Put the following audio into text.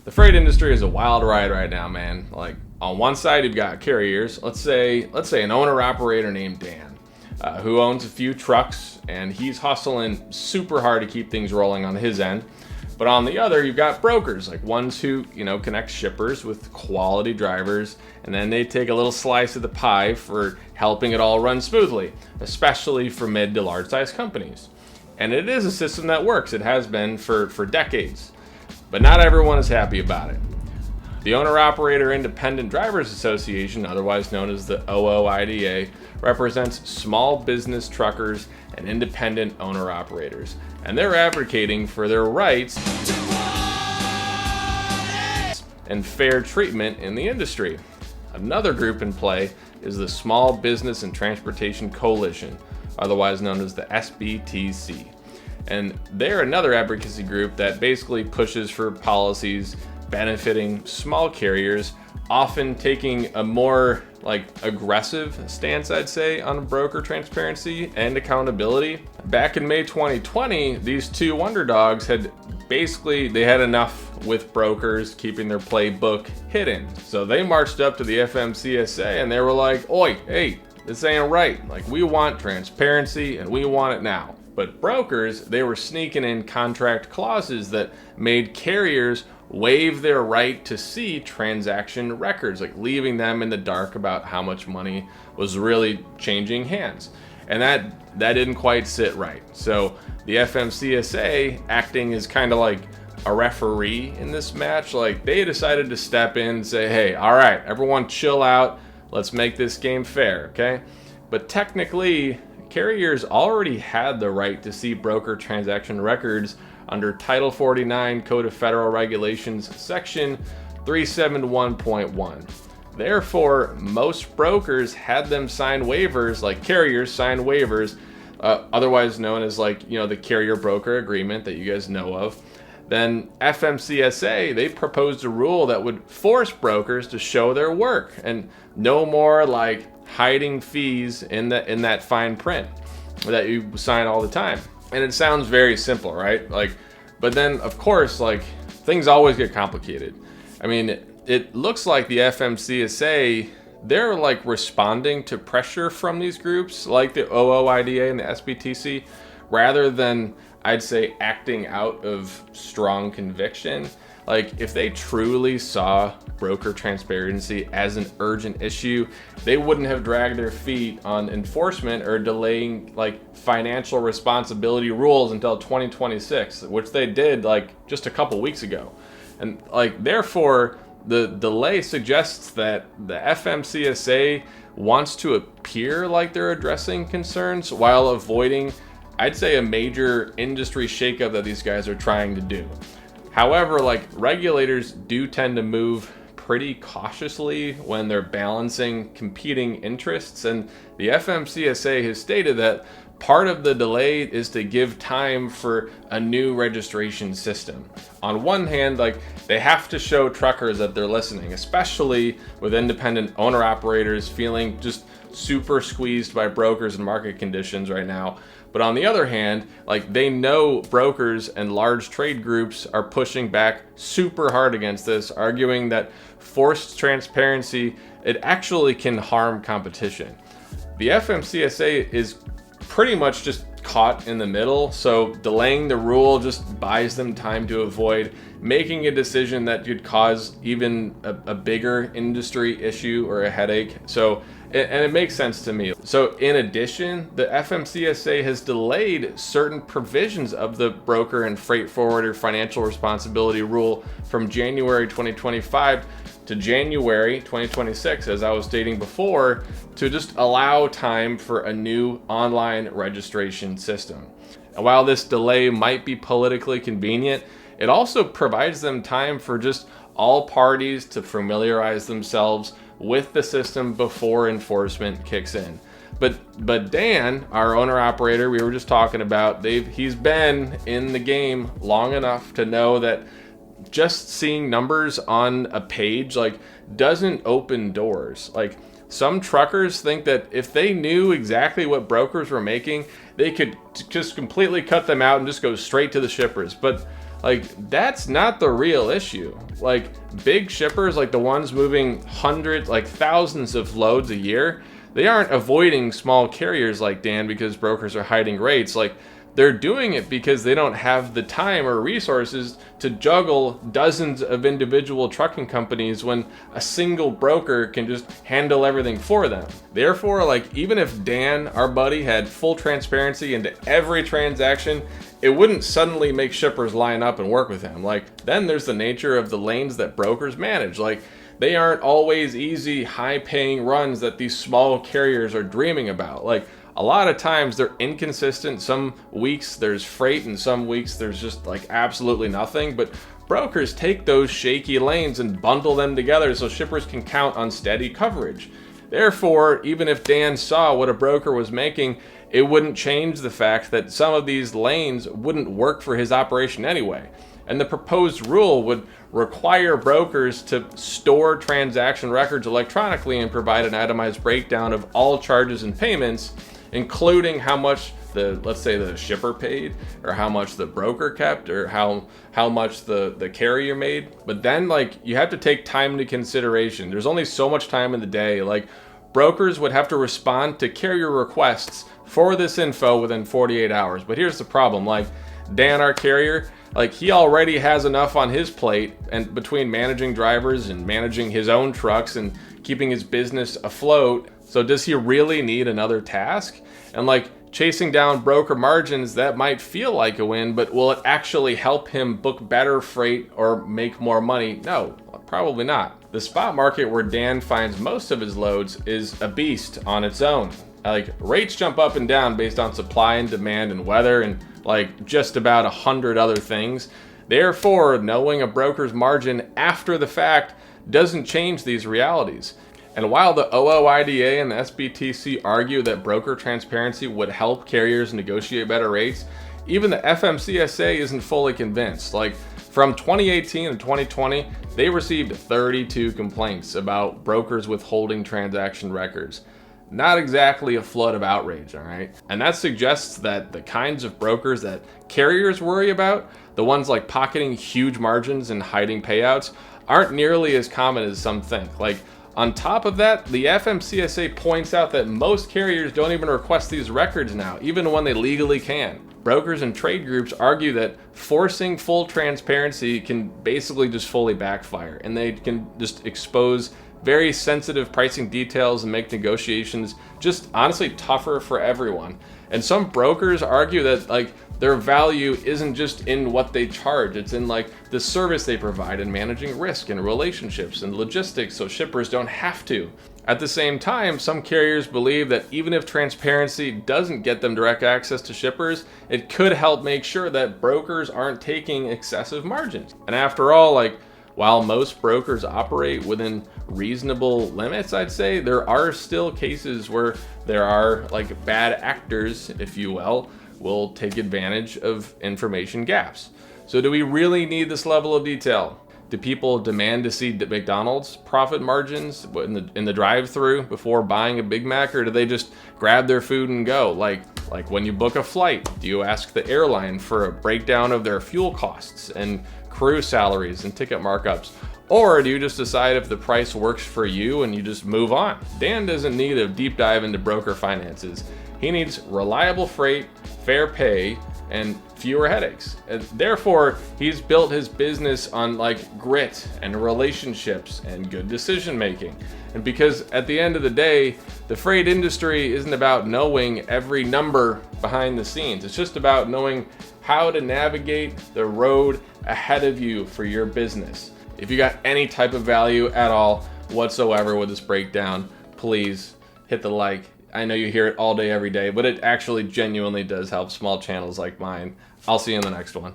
The freight industry is a wild ride right now, man. Like, on one side, you've got carriers. Let's say an owner-operator named Dan, who owns a few trucks, and he's hustling super hard to keep things rolling on his end. But on the other, you've got brokers, like ones who, connect shippers with quality drivers, and then they take a little slice of the pie for helping it all run smoothly, especially for mid to large-sized companies. And it is a system that works. It has been for decades. But not everyone is happy about it. The Owner-Operator Independent Drivers Association, otherwise known as the OOIDA, represents small business truckers and independent owner-operators, and they're advocating for their rights and fair treatment in the industry. Another group in play is the Small Business and Transportation Coalition, otherwise known as the SBTC. And they're another advocacy group that basically pushes for policies benefiting small carriers, often taking a more aggressive stance, I'd say, on broker transparency and accountability. Back in May 2020, these two wonder dogs had enough with brokers keeping their playbook hidden. So they marched up to the FMCSA and they were like, "Oi, hey, this ain't right. We want transparency and we want it now." But brokers, they were sneaking in contract clauses that made carriers waive their right to see transaction records, leaving them in the dark about how much money was really changing hands. And that didn't quite sit right. So the FMCSA, acting as kind of like a referee in this match, they decided to step in and say, "Hey, all right, everyone chill out. Let's make this game fair, okay?" But technically, carriers already had the right to see broker transaction records under Title 49 Code of Federal Regulations, Section 371.1. Therefore, most brokers had them sign waivers, carriers sign waivers, otherwise known as the carrier broker agreement that you guys know of. Then FMCSA, they proposed a rule that would force brokers to show their work and no more hiding fees in that fine print that you sign all the time. And it sounds very simple, right? But then of course, things always get complicated. I mean, it looks like the FMCSA, they're responding to pressure from these groups like the OOIDA and the SBTC, rather than, I'd say, acting out of strong conviction. If they truly saw broker transparency as an urgent issue, they wouldn't have dragged their feet on enforcement or delaying financial responsibility rules until 2026, which they did just a couple weeks ago. And therefore, the delay suggests that the FMCSA wants to appear like they're addressing concerns while avoiding, I'd say, a major industry shakeup that these guys are trying to do. However, regulators do tend to move pretty cautiously when they're balancing competing interests, and the FMCSA has stated that part of the delay is to give time for a new registration system. On one hand, they have to show truckers that they're listening, especially with independent owner-operators feeling just super squeezed by brokers and market conditions right now. But on the other hand, they know brokers and large trade groups are pushing back super hard against this, arguing that forced transparency, it actually can harm competition. The FMCSA is pretty much just caught in the middle, so delaying the rule just buys them time to avoid making a decision that could cause even a bigger industry issue or a headache. And it makes sense to me. So in addition, the FMCSA has delayed certain provisions of the broker and freight forwarder financial responsibility rule from January 2025 to January 2026, as I was stating before, to just allow time for a new online registration system. And while this delay might be politically convenient, it also provides them time for just all parties to familiarize themselves with the system before enforcement kicks in. But Dan, our owner-operator we were just talking about, he's been in the game long enough to know that just seeing numbers on a page doesn't open doors. Some truckers think that if they knew exactly what brokers were making, they could just completely cut them out and just go straight to the shippers. But Like, that's not the real issue. Like, big shippers, like the ones moving hundreds, like thousands of loads a year, they aren't avoiding small carriers like Dan because brokers are hiding rates. Like, they're doing it because they don't have the time or resources to juggle dozens of individual trucking companies when a single broker can just handle everything for them. Therefore, like, even if Dan, our buddy, had full transparency into every transaction, it wouldn't suddenly make shippers line up and work with him. Like, then there's the nature of the lanes that brokers manage. Like, they aren't always easy, high-paying runs that these small carriers are dreaming about. Like, a lot of times they're inconsistent. Some weeks there's freight and some weeks there's just like absolutely nothing. But brokers take those shaky lanes and bundle them together so shippers can count on steady coverage. Therefore, even if Dan saw what a broker was making, it wouldn't change the fact that some of these lanes wouldn't work for his operation anyway. And the proposed rule would require brokers to store transaction records electronically and provide an itemized breakdown of all charges and payments, including how much let's say the shipper paid, or how much the broker kept, or how much the carrier made. But then, like, you have to take time into consideration. There's only so much time in the day. Like, brokers would have to respond to carrier requests for this info within 48 hours. But here's the problem. Like, Dan, our carrier, like, he already has enough on his plate, and between managing drivers and managing his own trucks and keeping his business afloat. So does he really need another task? And like, chasing down broker margins, that might feel like a win, but will it actually help him book better freight or make more money? No, probably not. The spot market, where Dan finds most of his loads, is a beast on its own. Like, rates jump up and down based on supply and demand and weather and like just about 100 other things. Therefore, knowing a broker's margin after the fact doesn't change these realities. And while the OOIDA and the SBTC argue that broker transparency would help carriers negotiate better rates, even the FMCSA isn't fully convinced. Like, from 2018 to 2020, they received 32 complaints about brokers withholding transaction records. Not exactly a flood of outrage, all right? And that suggests that the kinds of brokers that carriers worry about, the ones like pocketing huge margins and hiding payouts, aren't nearly as common as some think. Like, on top of that, the FMCSA points out that most carriers don't even request these records now, even when they legally can. Brokers and trade groups argue that forcing full transparency can basically just fully backfire, and they can just expose very sensitive pricing details and make negotiations just honestly tougher for everyone. And some brokers argue that like their value isn't just in what they charge, it's in like the service they provide in managing risk and relationships and logistics so shippers don't have to. At the same time, some carriers believe that even if transparency doesn't get them direct access to shippers, it could help make sure that brokers aren't taking excessive margins. And after all, like, while most brokers operate within reasonable limits, I'd say, there are still cases where there are like bad actors, if you will take advantage of information gaps. So do we really need this level of detail? Do people demand to see McDonald's profit margins in the drive-thru before buying a Big Mac, or do they just grab their food and go? Like when you book a flight, do you ask the airline for a breakdown of their fuel costs and crew salaries and ticket markups? Or do you just decide if the price works for you and you just move on? Dan doesn't need a deep dive into broker finances. He needs reliable freight, fair pay, and fewer headaches. And therefore, he's built his business on like grit and relationships and good decision making. And because at the end of the day, the freight industry isn't about knowing every number behind the scenes. It's just about knowing how to navigate the road ahead of you for your business. If you got any type of value at all whatsoever with this breakdown, please hit the like. I know you hear it all day, every day, but it actually genuinely does help small channels like mine. I'll see you in the next one.